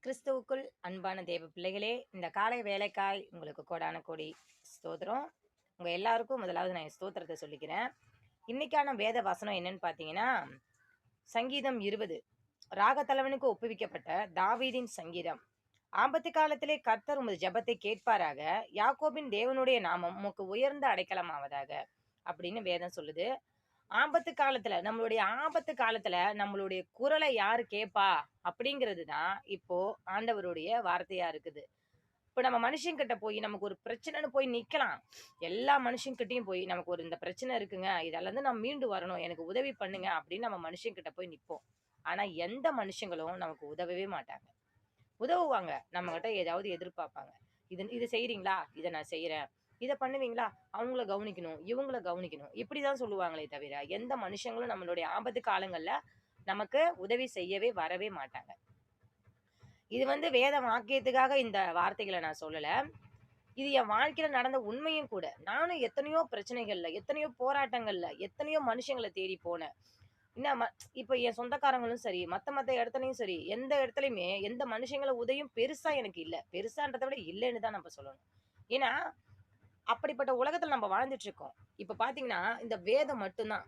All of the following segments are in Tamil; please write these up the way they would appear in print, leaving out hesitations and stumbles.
கிறிஸ்துவுக்குள் அன்பான தேவ பிள்ளைகளே, இந்த காலை வேலைக்காய் உங்களுக்கு கோடான கோடி ஸ்தோத்திரம். உங்க எல்லாருக்கும் முதலாவது நான் ஸ்தோத்திரத்தை சொல்லிக்கிறேன். இன்னைக்கான வேத வசனம் என்னன்னு பார்த்தீங்கன்னா, சங்கீதம் 20 ராகத்தலைவனுக்கு ஒப்புவிக்கப்பட்ட தாவீதின் சங்கீதம். ஆபத்து காலத்திலே கர்த்தர் உமது ஜெபத்தை கேட்பாராக, யாக்கோபின் தேவனுடைய நாமம் உமக்கு உயர்ந்த அடைக்கலமாவதாக அப்படின்னு வேதம் சொல்லுது. ஆபத்து காலத்துல நம்மளுடைய ஆபத்து காலத்துல நம்மளுடைய குரலை யாரு கேட்பா அப்படிங்கிறது தான் இப்போ ஆண்டவருடைய வார்த்தையா இருக்குது. இப்ப நம்ம மனுஷங்கிட்ட போய் நமக்கு ஒரு பிரச்சனைன்னு போய் நிக்கலாம். எல்லா மனுஷங்கிட்டயும் போய் நமக்கு ஒரு இந்த பிரச்சனை இருக்குங்க, இதால இருந்து நான் மீண்டு வரணும், எனக்கு உதவி பண்ணுங்க அப்படின்னு நம்ம மனுஷங்கிட்ட போய் நிப்போம். ஆனா எந்த மனுஷங்களும் நமக்கு உதவவே மாட்டாங்க. உதவுவாங்க, நம்ம கிட்ட ஏதாவது எதிர்பார்ப்பாங்க. இது இது செய்றீங்களா, இதை நான் செய்யறேன், இதை பண்ணுவீங்களா, அவங்கள கவனிக்கணும், இவங்கள கவனிக்கணும், இப்படிதான் சொல்லுவாங்களே தவிர எந்த மனுஷங்களும் நம்மளுடைய ஆபத்து காலங்கள்ல நமக்கு உதவி செய்யவே வரவே மாட்டாங்க. இது வேத வாக்கியத்துக்காக இந்த வார்த்தைகளை நான் சொல்லல. இது என் வாழ்க்கையில நடந்த உண்மையும் கூட. நானும் எத்தனையோ பிரச்சனைகள்ல, எத்தனையோ போராட்டங்கள்ல, எத்தனையோ மனுஷங்களை தேடி போனேன். என்ன இப்ப என் சொந்தக்காரங்களும் சரி, மத்த இடத்துலயும் சரி, எந்த இடத்துலயுமே எந்த மனுஷங்கள உதவியும் பெருசா எனக்கு இல்ல. பெருசான்றத விட இல்லன்னு தான் நம்ம சொல்லணும். ஏன்னா, அப்படிப்பட்ட உலகத்துல நம்ம வாழ்ந்துட்டு இருக்கோம். இப்ப பாத்தீங்கன்னா, இந்த வேதம் மட்டும்தான்,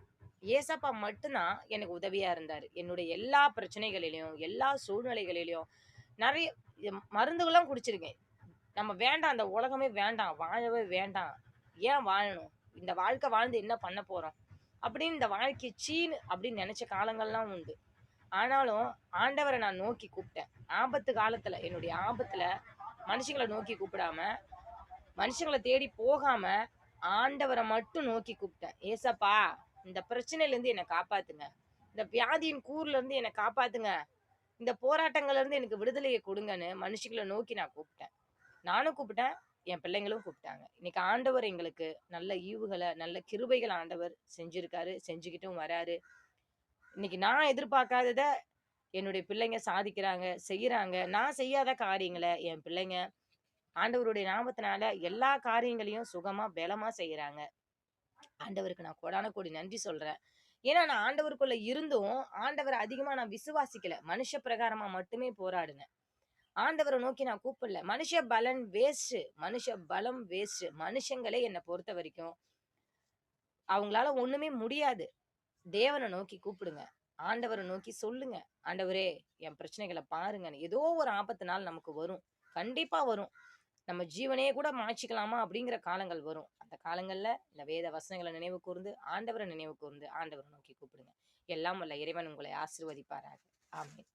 ஏசப்பா மட்டும்தான் எனக்கு உதவியா இருந்தாரு. என்னுடைய எல்லா பிரச்சனைகளிலும், எல்லா சூழ்நிலைகளிலும் நெறைய மருந்துகள்லாம் குடிச்சிருக்கேன். நம்ம வேண்டாம், அந்த உலகமே வேண்டாம், வாழவே வேண்டாம். ஏன் வாழணும்? இந்த வாழ்க்கை வாழ்ந்து என்ன பண்ண போறோம்? அப்படின்னு இந்த வாழ்க்கை சீன்னு அப்படின்னு நினைச்ச காலங்கள்லாம் உண்டு. ஆனாலும் ஆண்டவரை நான் நோக்கி கூப்பிட்டேன். ஆபத்து காலத்துல, என்னுடைய ஆபத்துல மனுஷங்களை நோக்கி கூப்பிடாம, மனுஷங்களை தேடி போகாம, ஆண்டவரை மட்டும் நோக்கி கூப்பிட்டேன். ஏசப்பா, இந்த பிரச்சனையில இருந்து என்னை காப்பாத்துங்க. இந்த வியாதியின் கூர்ல இருந்து என்னை காப்பாத்துங்க. இந்த போராட்டங்கள்ல இருந்து எனக்கு விடுதலையை கொடுங்கன்னு மனுஷங்களை நோக்கி நான் கூப்பிட்டேன். நானும் கூப்பிட்டேன், என் பிள்ளைங்களும் கூப்பிட்டாங்க. இன்னைக்கு ஆண்டவர் எங்களுக்கு நல்ல ஈவுகளை, நல்ல கிருபைகள் ஆண்டவர் செஞ்சிருக்காரு, செஞ்சுக்கிட்டும் வராரு. இன்னைக்கு நான் எதிர்பார்க்காதத என்னுடைய பிள்ளைங்க சாதிக்கிறாங்க, செய்யறாங்க. நான் செய்யாத காரியங்களை என் பிள்ளைங்க ஆண்டவருடைய நாமத்தினால எல்லா காரியங்களையும் சுகமா, பலமா செய்யறாங்க. ஆண்டவருக்கு நான் கோடான கோடி நன்றி சொல்றேன். ஏன்னா நான் ஆண்டவருக்குள்ள இருந்தும் ஆண்டவரை அதிகமா நான் விசுவாசிக்கல. மனுஷ பிரகாரமா மட்டுமே போராடினேன். ஆண்டவரை நோக்கி நான் கூப்பிடல. மனுஷ பலன் வேஸ்ட், மனுஷ பலம் வேஸ்ட். மனுஷங்களே என்னை பொறுத்த வரைக்கும் அவங்களால ஒண்ணுமே முடியாது. தேவனை நோக்கி கூப்பிடுங்க. ஆண்டவரை நோக்கி சொல்லுங்க. ஆண்டவரே, என் பிரச்சனைகளை பாருங்கன்னு. ஏதோ ஒரு ஆபத்து நாள் நமக்கு வரும். கண்டிப்பா வரும். நம்ம ஜீவனையே கூட மாய்ச்சிக்கலாமா அப்படிங்கிற காலங்கள் வரும். அந்த காலங்கள்ல இந்த வேத வசனங்களை நினைவு கூர்ந்து, ஆண்டவரை நினைவு கூர்ந்து, ஆண்டவரை நோக்கி கூப்பிடுங்க. எல்லாம் வல்ல இறைவன் உங்களை ஆசீர்வதிப்பாராக. ஆமென்.